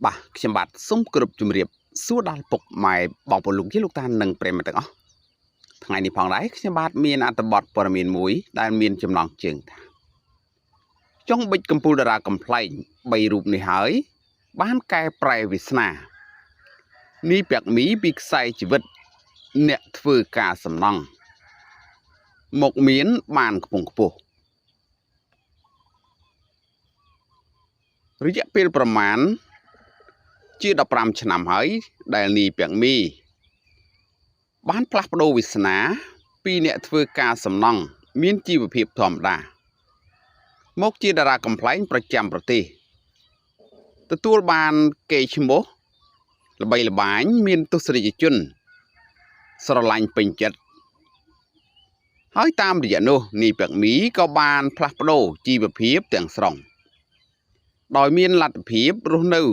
Bà,ខ្ញុំបាទសូមគោរពជំរាបសួរដល់ពុកម៉ែបងប្អូនលោកយាយលោកតានិងប្រិយមិត្តទាំងអស់ថ្ងៃនេះផងដែរខ្ញុំបាទមានអត្ថបទព័ត៌មានមួយដែលមានចំណងជើងថាចុងបិចកម្ពុជាតារាកំ pl ែង3រូបនេះហើយបានកែប្រែវាសនានេះពាក់មីពីខ្សែជីវិតអ្នកធ្វើការសំណង់មកមានបានខ្ពង់ខ្ពស់រយៈពេលប្រមាណជា15ឆ្នាំហើយដែលនីពាក់មីបានផ្លាស់ប្ដូរវាសនាពីអ្នកធ្វើការសំណង់មានជីវភាពធម្មតាមកជាតារាកំ pl ែងប្រចាំប្រទេសទទួលបានកេរ្តិ៍ឈ្មោះល្បីល្បាញមានទស្សនិកជនស្រឡាញ់ពេញចិត្តហើយតាមរយៈនោះនីពាក់មីក៏បានផ្លាស់ប្ដូរជីវភាពទាំងស្រុងដោយមានលទ្ធភាពរស់នៅ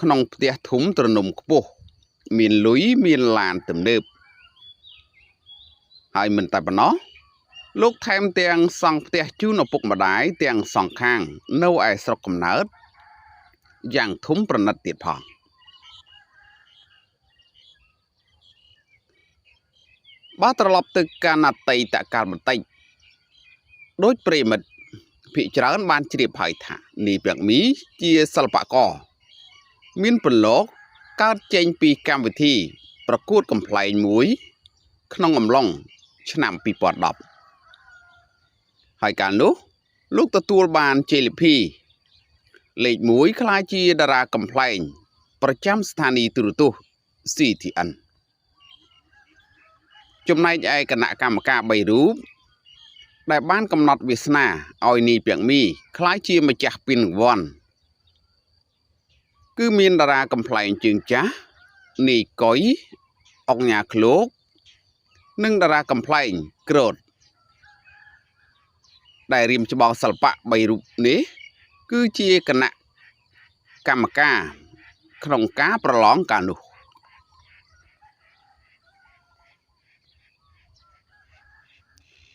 ក្នុងផ្ទះធំទ្រនំខ្ពស់មានលុយមានឡានទំនើបហើយមិនតែប៉ុណ្ណោះលោកថែមទាំងសង់ផ្ទះជូនឪពុកម្ដាយទាំងសងខាងនៅឯស្រុកកំណើតយ៉ាងធំប្រណិតទៀតផងបើត្រឡប់ទៅកាលអតីតកាលបន្តិចដោយប្រិមិត្តភាគច្រើនបានជ្រាបហើយថានីពាក់មីជាសិល្បករមានប្រឡោកកើតចេញពីកម្មវិធីប្រកួតកំ pl ែងមួយក្នុងអំឡុងឆ្នាំ2010ហើយកាលនោះលោកទទួលបានជ័យលាភីលេខ1ក្លាយជាតារាកំ pl ែងប្រចាំស្ថានីយទូរទស្សន៍ CTN ចំណែកឯគណៈកម្មការ3រូបដែលបានកំណត់វាសនាឲ្យនីពាក់មីក្លាយជាម្ចាស់ពានរង្វាន់គឺមានតារាកំ pl ែងជើងចាស់នីកុយអុកញ៉ាឃ្លោកនិងតារាកំ pl ែងក្រតដែលរៀមច្បងសិល្បៈ3រូបនេះគឺជាគណៈកម្មការក្នុងការប្រឡងកាលនោះ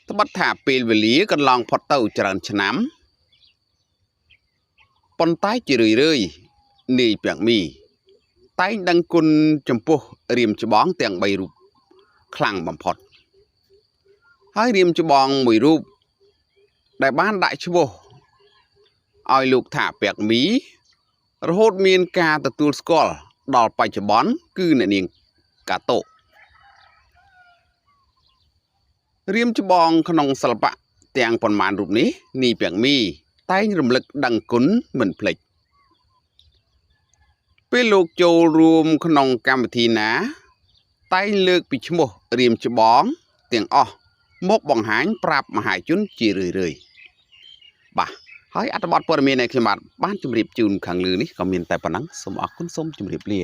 ត្បិតថាពេលវេលាកន្លងផុតទៅច្រើនឆ្នាំប៉ុន្តែជារឿយៗនីពាក់មីតែងដឹងគុណចំពោះរៀមច្បងទាំង3រូបខ្លាំងបំផុតហើយរៀមច្បងមួយរូបដែលបានដាក់ឈ្មោះឲ្យលោកថាពាក់មីរហូតមានការទទួលស្គាល់ដល់បច្ចុប្បន្នគឺអ្នកនាងកាតូរៀមច្បងក្នុងសិល្បៈទាំងប៉ុន្មានរូបនេះនីពាក់មីតែងរំលឹកដឹងគុណមិនភ្លេចពេលលោកចូលរួមក្នុងកម្មវិធីណាតែងលើកពីឈ្មោះរៀមច្បងទាំងអស់មកបង្ហាញប្រាប់មហាជនជារឿយៗបាទហើយអត្ថបទព័ត៌មាននៃខ្ញុំបាទបានជម្រាបជូនខាងលើនេះក៏មានតែប៉ុណ្ណឹងសូមអរគុណសូមជម្រាបលា